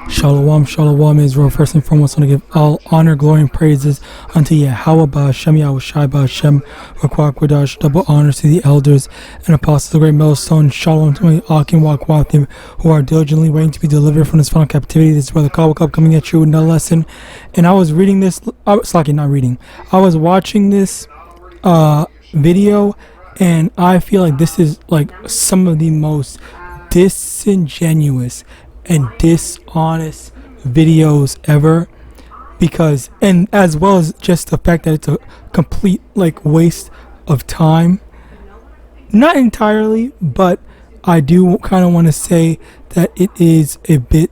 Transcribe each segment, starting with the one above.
Shalom, shalom, Israel. First and foremost, I want to give all honor, glory, and praises unto YAHAWAH, YAHAWASHI, double honors to the elders and apostles, the great millstone. Shalom to my Akim Wakwathim, who are diligently waiting to be delivered from this final captivity. This is Brother Kawakab coming at you with another lesson. And I was reading this, I was watching this video, and I feel like this is like some of the most disingenuous and dishonest videos ever, because, and as well as just the fact that it's a complete like waste of time. Not entirely, but I do kind of want to say that it is a bit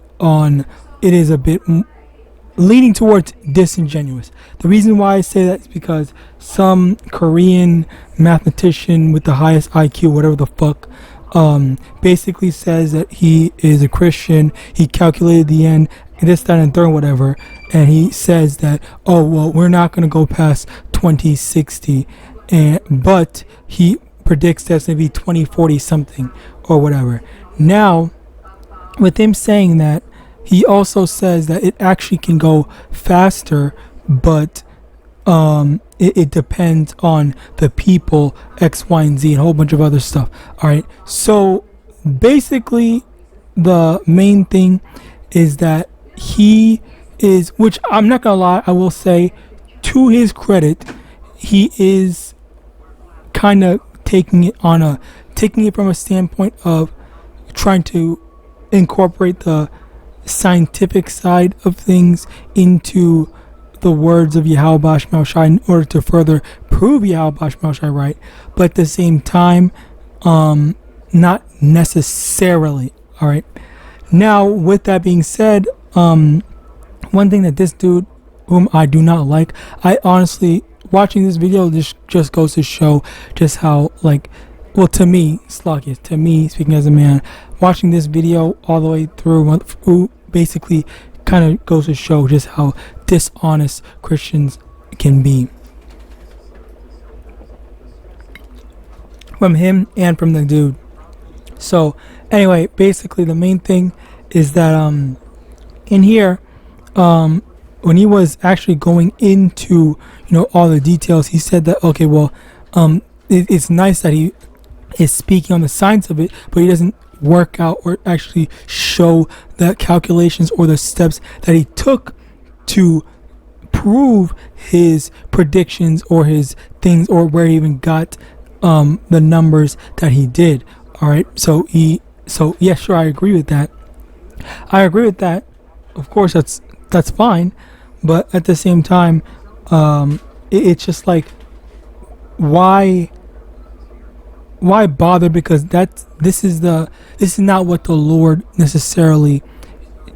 leaning towards disingenuous. The reason why I say that is because some Korean mathematician with the highest IQ, whatever the fuck, basically says that he is a Christian. He calculated the end, this, that, and third, whatever, and he says that, oh well, we're not going to go past 2060, but he predicts that's going to be 2040 something or whatever. Now, with him saying that, he also says that it actually can go faster, but it depends on the people, X, Y, and Z, and a whole bunch of other stuff. Alright, so basically the main thing is that he is, which I'm not gonna lie, I will say to his credit, he is kind of taking it from a standpoint of trying to incorporate the scientific side of things into the words of YAHAWAH in order to further prove YAHAWAH right, but at the same time, not necessarily. All right. Now, with that being said, one thing that this dude, whom I do not like, I honestly, watching this video, this just goes to show just how, like, well, to me, speaking as a man, watching this video all the way through basically kind of goes to show just how dishonest Christians can be. From him and from the dude. So anyway, basically the main thing is that in here, when he was actually going into, all the details, he said that, okay, well, it's nice that he is speaking on the science of it, but he doesn't work out or actually show the calculations or the steps that he took to prove his predictions or his things, or where he even got the numbers that he did. All right, so yeah, sure, I agree with that. Of course, that's fine, but at the same time, it's just like, why bother? Because this is not what the Lord necessarily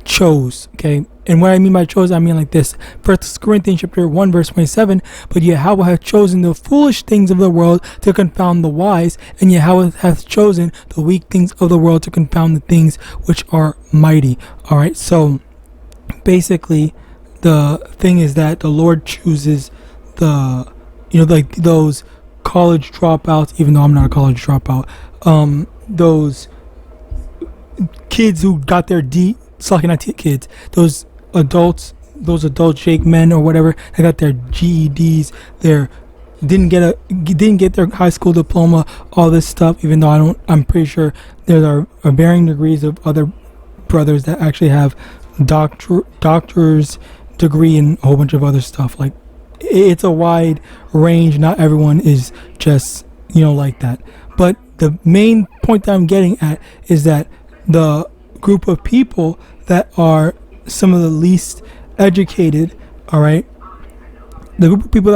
chose. Okay, and what I mean by chose, I mean like this: 1 Corinthians chapter 1 verse 27. But Yahweh hath chosen the foolish things of the world to confound the wise, and Yahweh hath chosen the weak things of the world to confound the things which are mighty. All right, so basically the thing is that the Lord chooses the, like those college dropouts, even though I'm not a college dropout, those kids who got their kids, those adult Jake men or whatever, they got their GEDs, didn't get their high school diploma, all this stuff, even though I'm pretty sure there are varying degrees of other brothers that actually have doctor's degree and a whole bunch of other stuff. Like, it's a wide range. Not everyone is just like that. But the main point that I'm getting at is that the group of people that are some of the least educated, all right, the group of people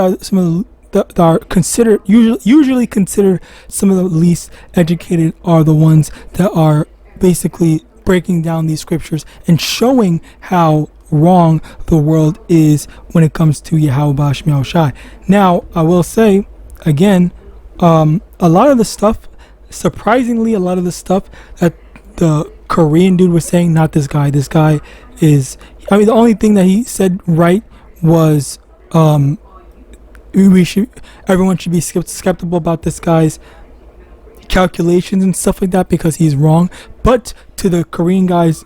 that are considered usually considered some of the least educated are the ones that are basically breaking down these scriptures and showing how wrong the world is when it comes to YAHAWASHI. Now, I will say again, a lot of the stuff, surprisingly, a lot of the stuff that the Korean dude was saying, not this guy. This guy is, the only thing that he said right was everyone should be skeptical about this guy's calculations and stuff like that because he's wrong. But to the Korean guy's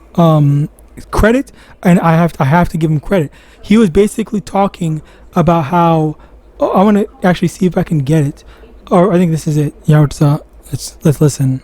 credit, and I have to give him credit. He was basically talking about how I want to actually see if I can get it, or I think this is it. Yeah, let's listen.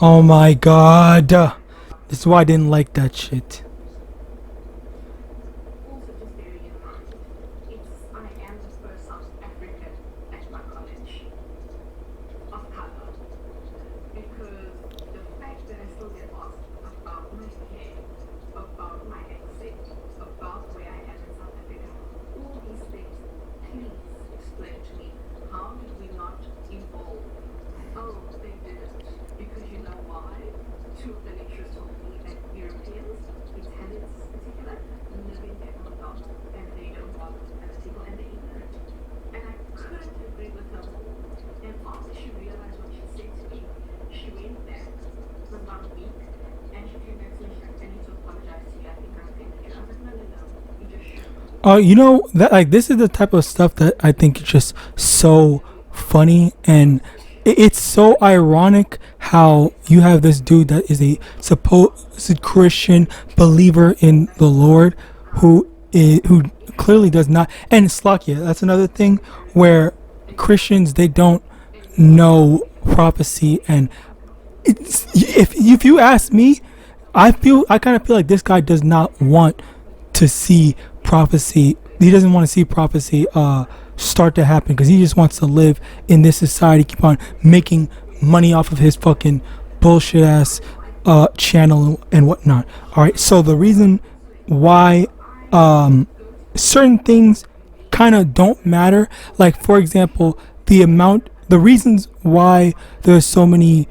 Oh my god. This is why I didn't like that shit. You know that like this is the type of stuff that I think is just so funny, and it's so ironic how you have this dude that is a supposed Christian believer in the Lord who clearly does not. And Slakia, that's another thing where Christians, they don't know prophecy, and if you ask me, I kind of feel like this guy does not want to see prophecy. He doesn't want to see prophecy start to happen, because he just wants to live in this society, keep on making money off of his fucking bullshit ass channel and whatnot. All right, so the reason why certain things kind of don't matter, like for example, the reasons why there's so many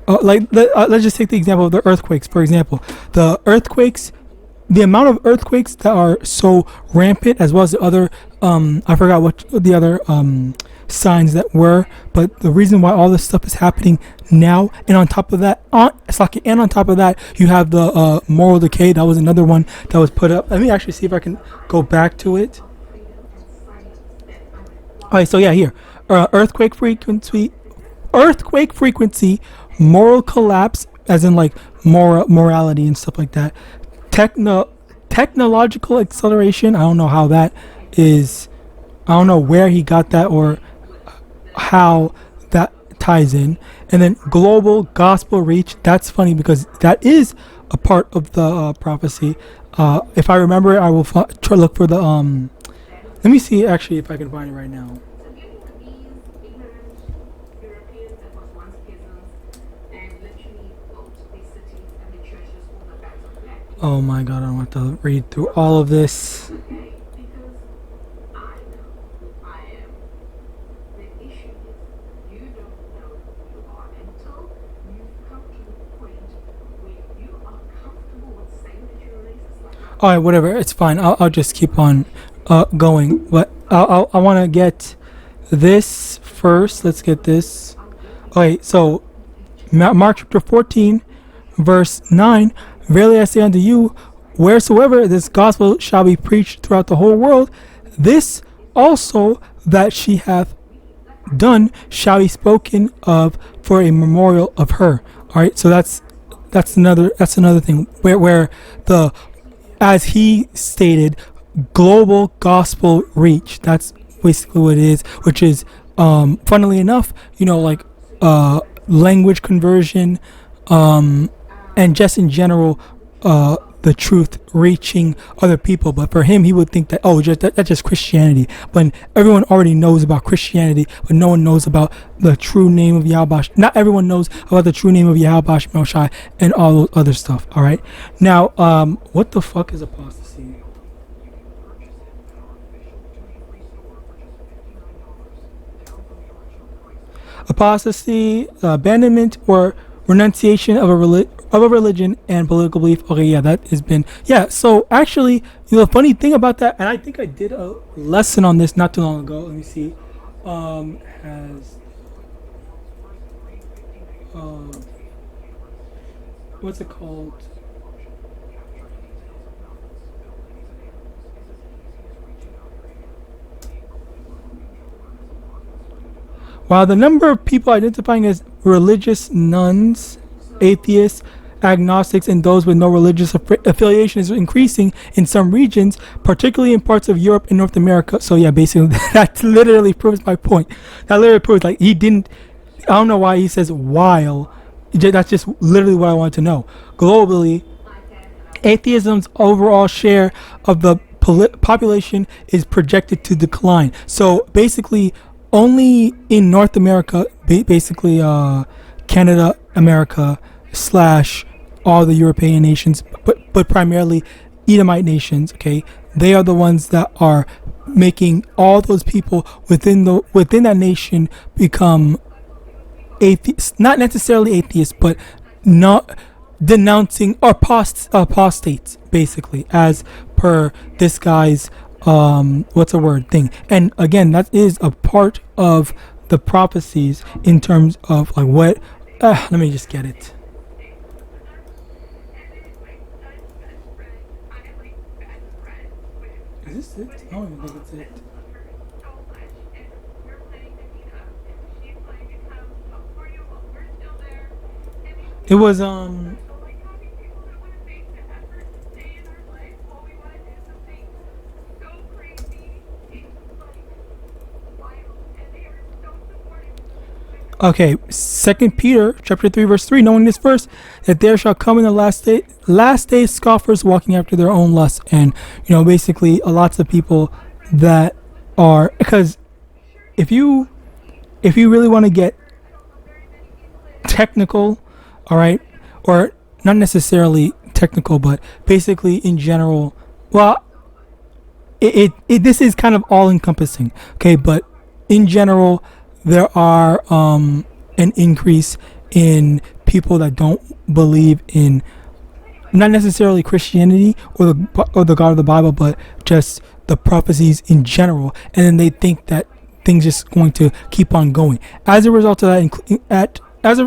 let's just take the example of the earthquakes. For example, the amount of earthquakes that are so rampant, as well as the other I forgot what the other signs that were, but the reason why all this stuff is happening now, and on top of that, you have the moral decay. That was another one that was put up. Let me actually see if I can go back to it. Alright, so yeah, here, earthquake frequency, moral collapse, as in like morality and stuff like that. Technological acceleration. I don't know how that is. I don't know where he got that or how that ties in. And then global gospel reach. That's funny because that is a part of the prophecy. If I remember, I will try to look for the let me see actually if I can find it right now. Oh my god, I don't want to read through all of this. Alright, whatever, it's fine. I'll just keep on going. But I want to get this first. Let's get this. Okay, so Mark chapter 14, verse 9. Verily I say unto you, wheresoever this gospel shall be preached throughout the whole world, this also that she hath done shall be spoken of for a memorial of her. All right, so that's another thing where the, as he stated, global gospel reach. That's basically what it is, which is funnily enough, you know, like language conversion, and just in general, the truth reaching other people. But for him, he would think that, oh, that's just Christianity. But everyone already knows about Christianity, but no one knows about the true name of YAHAWAH. Not everyone knows about the true name of YAHAWAH and all those other stuff. All right. Now, what the fuck is apostasy? Apostasy, abandonment, or renunciation of a religion and political belief. Okay, yeah, that has been, yeah. So actually, you know, the funny thing about that, and I think I did a lesson on this not too long ago. Let me see. Has what's it called? While the number of people identifying as religious nuns, atheists, agnostics, and those with no religious affiliation is increasing in some regions, particularly in parts of Europe and North America. So yeah, basically that literally proves my point. That literally proves, like, he didn't, I don't know why he says while. That's just literally what I wanted to know. Globally, atheism's overall share of the population is projected to decline. So basically, only in North America, basically Canada, America, / all the European nations, but primarily Edomite nations, okay, they are the ones that are making all those people within that nation become atheists, not necessarily atheists, but not denouncing or apostates, basically, as per this guy's what's a word thing. And again, that is a part of the prophecies in terms of like what let me just get it. Is this it? I don't even think it's it. It was okay, 2 Peter chapter 3 verse 3, knowing this first, that there shall come in the last day scoffers walking after their own lusts. And basically lots of people that are, because if you really want to get technical, all right, or not necessarily technical, but basically in general, well, this is kind of all encompassing, okay, but in general there are an increase in people that don't believe in not necessarily Christianity or the God of the Bible, but just the prophecies in general, and then they think that things just going to keep on going. As a result of that, as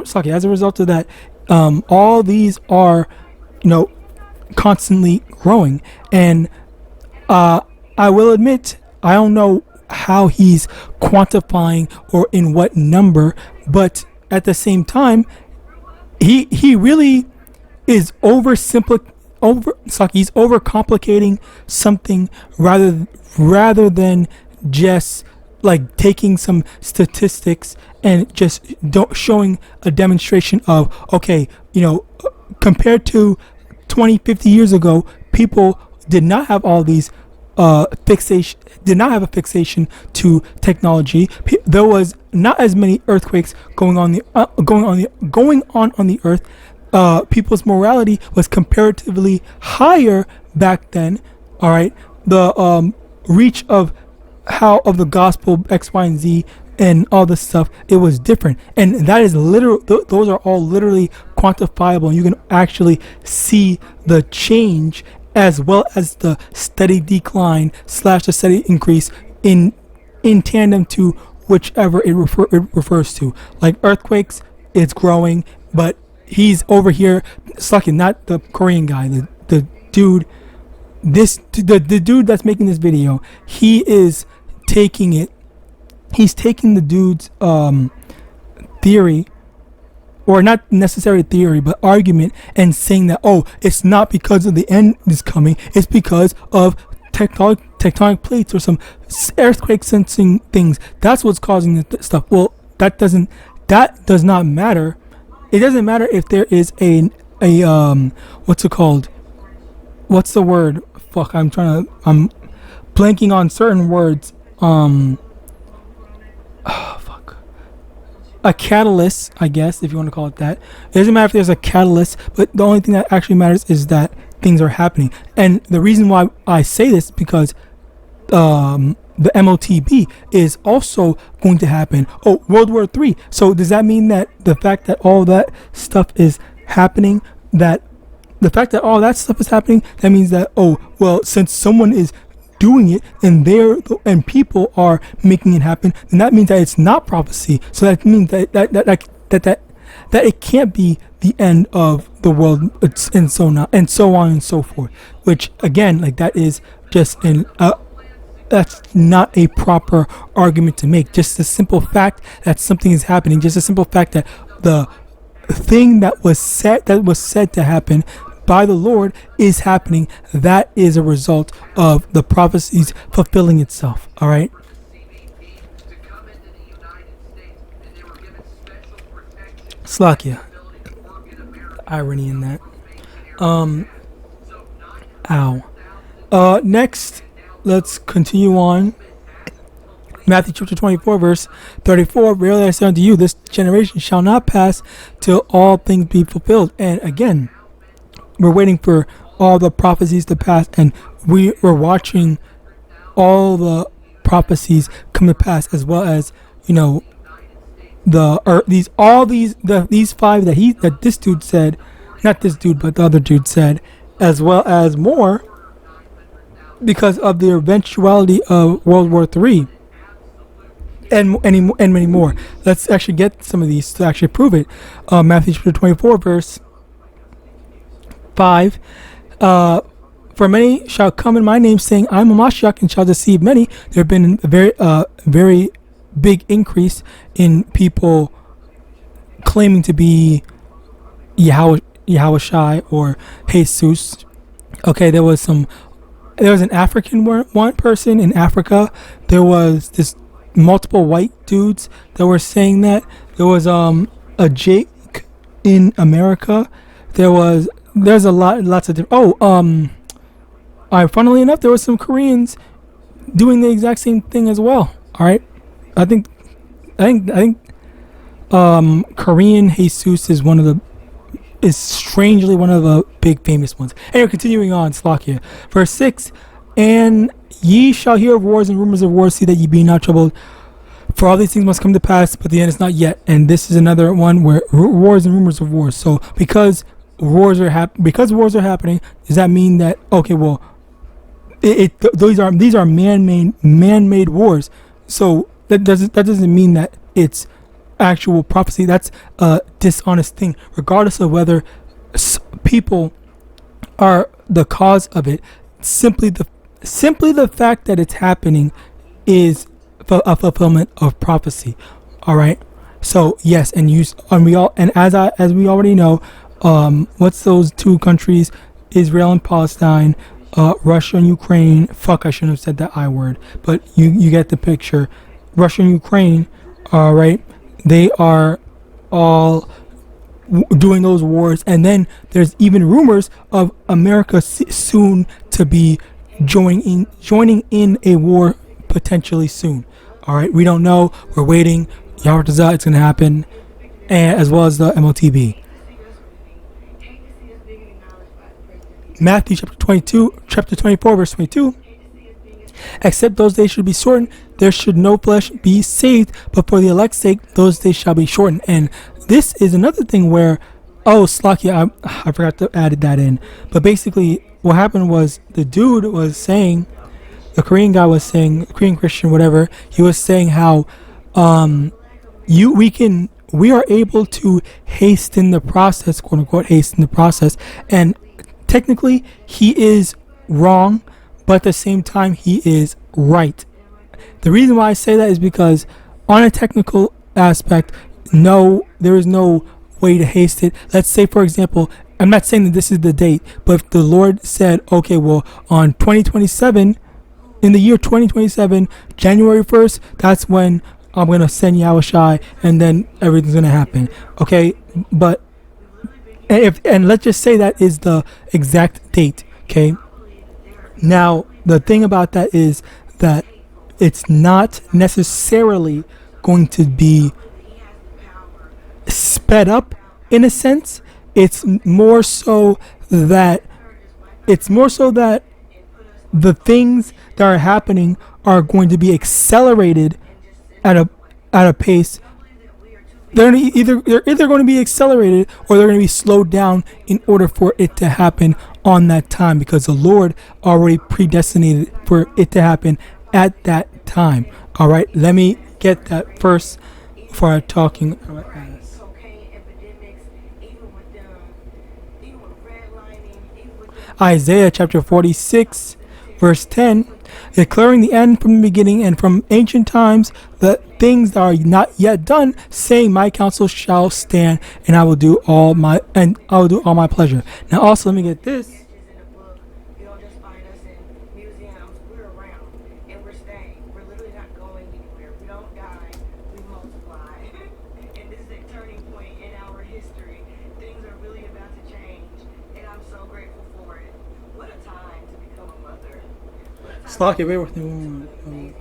a result of that, all these are, constantly growing. And I will admit, I don't know how he's quantifying or in what number, but at the same time, he really is he's overcomplicating something rather than just like taking some statistics and just showing a demonstration of, okay, compared to 20-50 years ago, people did not have all these did not have a fixation to technology. There was not as many earthquakes going on on the earth. People's morality was comparatively higher back then. All right, the reach of the gospel, X, Y, and Z, and all this stuff, it was different. And that is literal. Those are all literally quantifiable, and you can actually see the change as well as the steady decline / the steady increase in tandem to whichever it refers to. Like earthquakes, it's growing, but he's over here sucking, not the Korean guy, the dude. The dude that's making this video, he is taking it. He's taking the dude's theory, or not necessarily theory, but argument, and saying that, oh, it's not because of the end is coming, it's because of tectonic plates or some earthquake sensing things. That's what's causing the stuff. Well, that does not matter. It doesn't matter if there is a what's it called? What's the word? Fuck, I'm blanking on certain words. A catalyst, I guess, if you want to call it that. It doesn't matter if there's a catalyst, but the only thing that actually matters is that things are happening. And the reason why I say this is because the MOTB is also going to happen. Oh, World War III. So does that mean that the fact that all that stuff is happening, that means that, oh, well, since someone is doing it and people are making it happen, then that means that it's not prophecy. So that means that that it can't be the end of the world, and so on and so forth. Which again, like that is just that's not a proper argument to make. Just the simple fact that something is happening, just the simple fact that the thing that was said to happen by the Lord is happening, that is a result of the prophecies fulfilling itself. All right. Slakia. Irony in that. Next, let's continue on. Matthew chapter 24, verse 34. Verily I say unto you, this generation shall not pass till all things be fulfilled. And again, we're waiting for all the prophecies to pass, and we're watching all the prophecies come to pass, as well as, you know, these five that this dude said, not this dude, but the other dude said, as well as more, because of the eventuality of World War III, and many more. Let's actually get some of these to actually prove it. Matthew chapter 24, verse 5. For many shall come in my name, saying, I am a Mashiach, and shall deceive many. There have been a very big increase in people claiming to be Yahawashi or Jesus. Okay, there was an African one person in Africa. There was this multiple white dudes that were saying that. There was a Jake in America. There's lots of different. Funnily enough, there was some Koreans doing the exact same thing as well. All right. I think Korean Jesus is strangely one of the big famous ones. Anyway, continuing on, Slakia. Verse 6, and ye shall hear of wars and rumors of wars, see that ye be not troubled. For all these things must come to pass, but the end is not yet. And this is another one where wars and rumors of wars. So because wars are happening, does that mean that, okay, well, these are man-made wars? So that doesn't mean that it's actual prophecy. That's a dishonest thing, regardless of whether people are the cause of it. Simply the fact that it's happening is a fulfillment of prophecy. All right. So yes, and as we already know, what's those two countries, Israel and Palestine, Russia and Ukraine. Fuck, I shouldn't have said that I word, but you get the picture. Russia and Ukraine, all right, they are all doing those wars, and then there's even rumors of America soon to be joining in a war potentially soon. All right, we don't know. We're waiting. Yahawadah, it's going to happen, and as well as the MOTB. Matthew chapter 24, verse 22. Except those days should be shortened, there should no flesh be saved, but for the elect's sake, those days shall be shortened. And this is another thing where, Slakia, I forgot to add that in. But basically, what happened was the dude was saying, the Korean guy was saying, Korean Christian, whatever, he was saying how we are able to hasten the process, quote unquote, hasten the process. And technically, he is wrong, but at the same time, he is right. The reason why I say that is because on a technical aspect, no, there is no way to haste it. Let's say, for example, I'm not saying that this is the date, but if the Lord said, okay, well, on 2027, in the year 2027, January 1st, that's when I'm going to send Yahawashi, and then everything's going to happen. Okay, but and let's just say that is the exact date. Okay. Now, the thing about that is that it's not necessarily going to be sped up in a sense. It's more so that the things that are happening are going to be accelerated at a pace. They're either going to be accelerated or they're going to be slowed down in order for it to happen on that time, because the Lord already predestinated for it to happen at that time. All right, let me get that first before I'm talking. Isaiah chapter 46, verse 10, declaring the end from the beginning and from ancient times, the things that are not yet done, saying, my counsel shall stand, and I will do all my pleasure. Now also let me get this. Slock it, wait with me.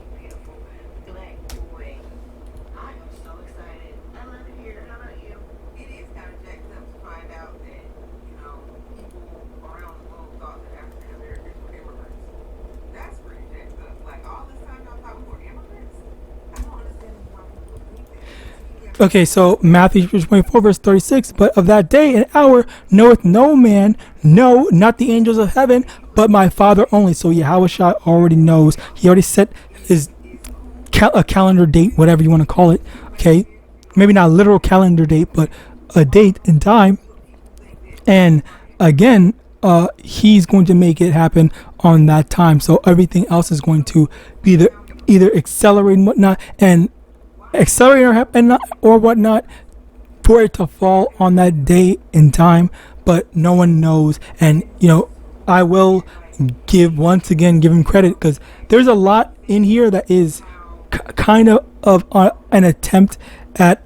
Okay, so Matthew 24, verse 36, but of that day and hour knoweth no man, no, not the angels of heaven, but my Father only. So Yahawashi already knows. He already set his a calendar date, whatever you want to call it. Okay, maybe not a literal calendar date, but a date and time. And again, he's going to make it happen on that time. So everything else is going to be either accelerate and whatnot, and accelerate or whatnot, for it to fall on that day and time. But no one knows. And I will give him credit, because there's a lot in here that is kind of an attempt at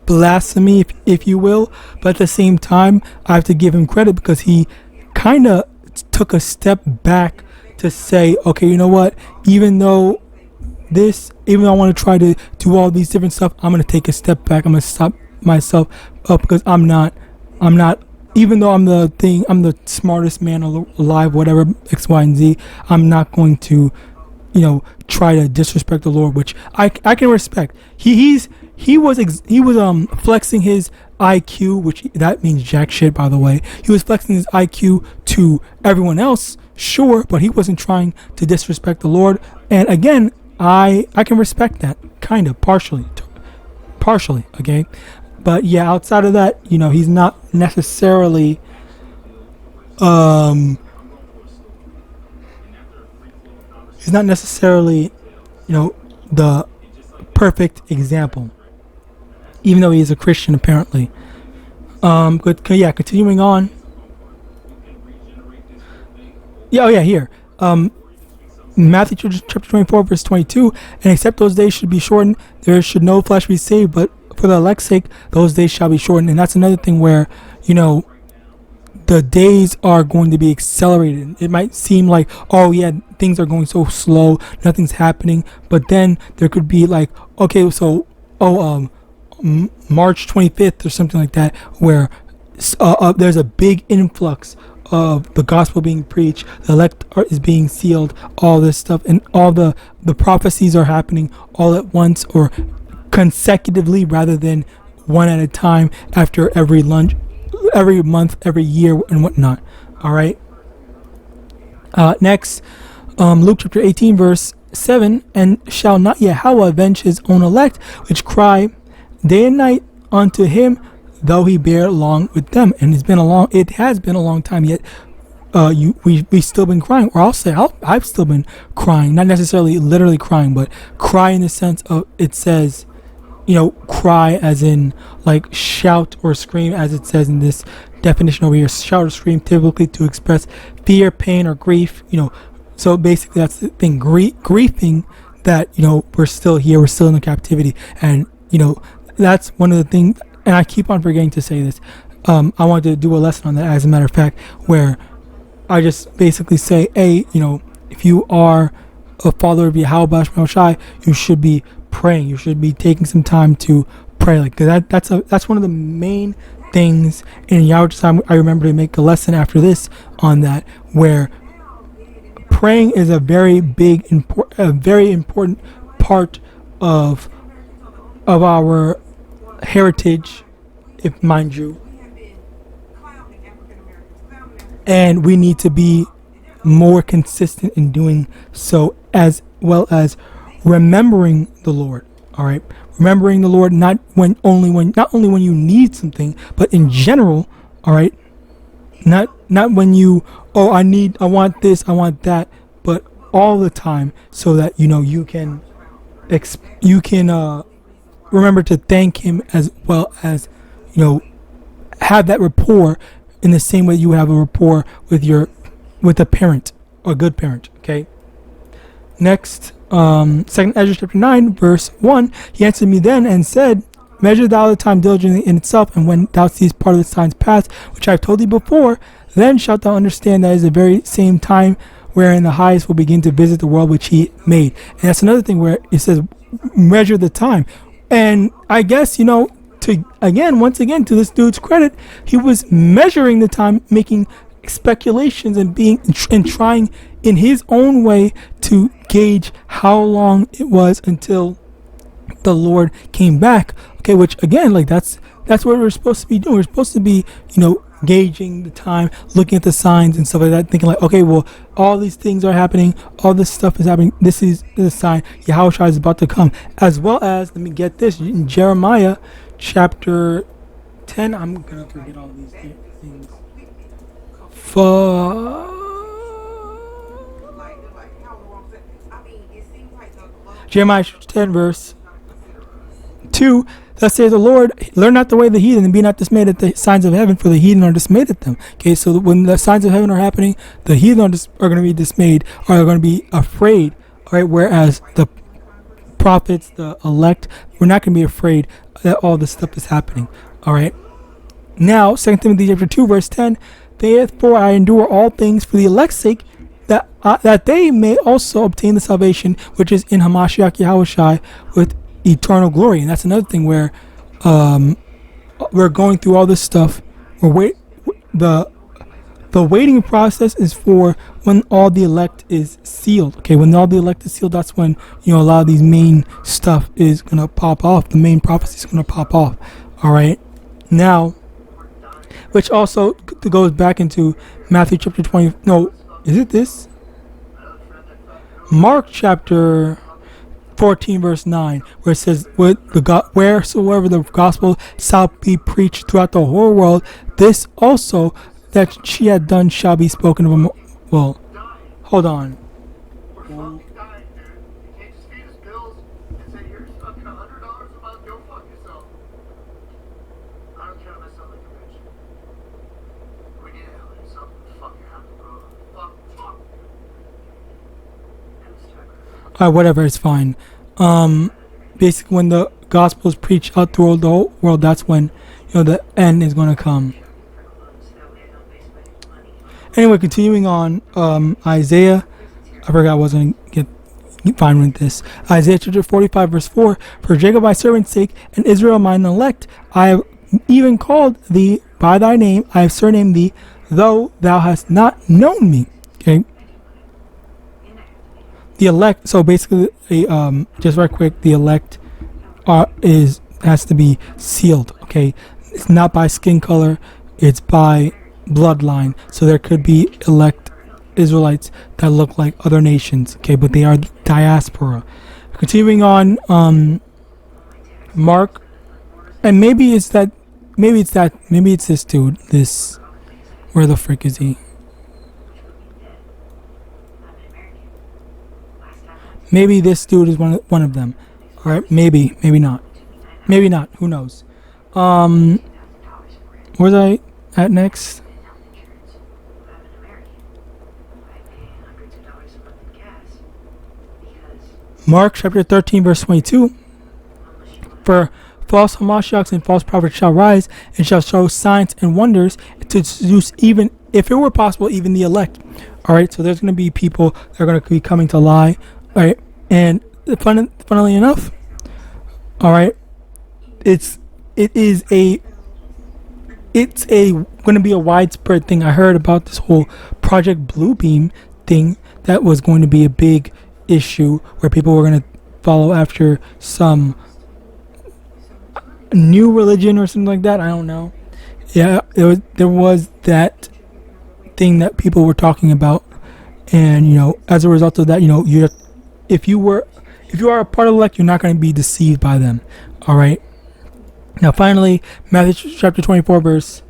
blasphemy, if you will. But at the same time, I have to give him credit, because he kind of took a step back to say, okay, you know what, even though I want to try to do all these different stuff, I'm going to take a step back. I'm going to stop myself up, because I'm not, even though I'm the smartest man alive, whatever, X, Y, and Z, I'm not going to, try to disrespect the Lord, which I can respect. He was flexing his IQ, which that means jack shit, by the way. He was flexing his IQ to everyone else, sure, but he wasn't trying to disrespect the Lord. And again, I can respect that, kind of, partially, okay? But yeah, outside of that, he's not necessarily, the perfect example, even though he is a Christian, apparently. But yeah, continuing on. Yeah, here. Matthew chapter 24, verse 22, and except those days should be shortened, there should no flesh be saved, but for the elect's sake, those days shall be shortened. And that's another thing where, the days are going to be accelerated. It might seem like, oh yeah, things are going so slow, nothing's happening, but then there could be like, okay, so, March 25th or something like that, where there's a big influx of the gospel being preached, the elect is being sealed, all this stuff, and all the prophecies are happening all at once or consecutively, rather than one at a time after every month, every year, and whatnot. All right. Next, Luke chapter 18, verse 7, and shall not Yahawah avenge his own elect, which cry day and night unto him, though he bear long with them? And it has been a long time, yet we've still been crying. Or I've still been crying, not necessarily literally crying, but cry in the sense of, it says, cry as in like shout or scream, as it says in this definition over here. Shout or scream, typically to express fear, pain, or grief. So basically that's the thing, grieving that we're still here, we're still in the captivity, and that's one of the things. And I keep on forgetting to say this. I wanted to do a lesson on that, as a matter of fact, where I just basically say, hey, if you are a follower of YAHAWAH and His, you should be praying. You should be taking some time to pray. Like that's one of the main things in Yahawadah time. I remember to make a lesson after this on that, where praying is a very important part of our heritage, if mind you, and we need to be more consistent in doing so, as well as remembering the Lord. All right, remembering the Lord, not only when you need something, but in general. All right, Not when you, oh, I want this, I want that, but all the time, so that you can remember to thank him, as well as have that rapport in the same way you have a rapport with a parent, a good parent. Okay. Next, 2nd Ezra chapter 9 verse 1. He answered me then and said, measure thou the time diligently in itself, and when thou seest part of the signs pass, which I have told thee before, then shalt thou understand that it is the very same time wherein the highest will begin to visit the world which he made. And that's another thing where it says measure the time. And I guess, once again, to this dude's credit, he was measuring the time, making speculations and trying in his own way to gauge how long it was until the Lord came back. Okay, which again, like that's what we're supposed to be doing. We're supposed to be, gauging the time, looking at the signs and stuff like that, thinking like, okay, well, all these things are happening, all this stuff is happening. This is the sign Yahawashi is about to come. As well as, let me get this, in Jeremiah chapter 10. I'm gonna forget all these things. Jeremiah 10 verse 2. Thus says the Lord, learn not the way of the heathen, and be not dismayed at the signs of heaven, for the heathen are dismayed at them. Okay, so when the signs of heaven are happening, the heathen are going to be dismayed, or are going to be afraid. All right, whereas the prophets, the elect, we're not going to be afraid that all this stuff is happening. All right. Now, 2 Timothy chapter 2 verse 10. Therefore I endure all things for the elect's sake, that they may also obtain the salvation which is in Hamashiach Yahawashi with eternal glory. And that's another thing where we're going through all this stuff. The waiting process is for when all the elect is sealed. Okay, when all the elect is sealed, that's when a lot of these main stuff is gonna pop off. The main prophecy is gonna pop off. All right, now, which also goes back into Matthew chapter 20. No, is it this? Mark chapter 14 verse 9, where it says, wheresoever the gospel shall be preached throughout the whole world, this also that she had done shall be spoken of. Well, hold on. Whatever, it's fine. Basically, when the gospel is preached out through the whole world, that's when the end is going to come. Anyway, continuing on, Isaiah. I forgot I wasn't get fine with this. Isaiah chapter 45 verse 4. For Jacob my servant's sake, and Israel mine elect, I have even called thee by thy name. I have surnamed thee, though thou hast not known me. Okay. The elect, so basically, just right quick, the elect has to be sealed. Okay, it's not by skin color, it's by bloodline. So there could be elect Israelites that look like other nations. Okay, but they are diaspora. Continuing on, Mark, and maybe it's this dude. This, where the frick is he? Maybe this dude is one of them. All right, maybe not. Maybe not. Who knows? Where's I at next? Mark chapter 13 verse 22. For false Hamashiachs and false prophets shall rise and shall show signs and wonders to seduce, even if it were possible, even the elect. All right, so there's going to be people that are going to be coming to lie. All right, and funnily enough, all right, it's going to be a widespread thing. I heard about this whole Project Bluebeam thing that was going to be a big issue where people were going to follow after some new religion or something like that. I don't know. Yeah, there was that thing that people were talking about, and as a result of that, if you are a part of the elect, you're not going to be deceived by them. All right. Now, finally, Matthew chapter 24, verse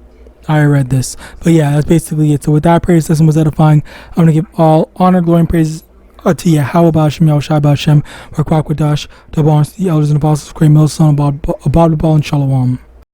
I read this. But yeah, that's basically it. So with that, praise system was edifying. I'm going to give all honor, glory, and praise to Yahawah, Hashem, Yahawadah, Hashem, Rakwakadash, double honors to the elders and apostles, great millstone, about and Shalom.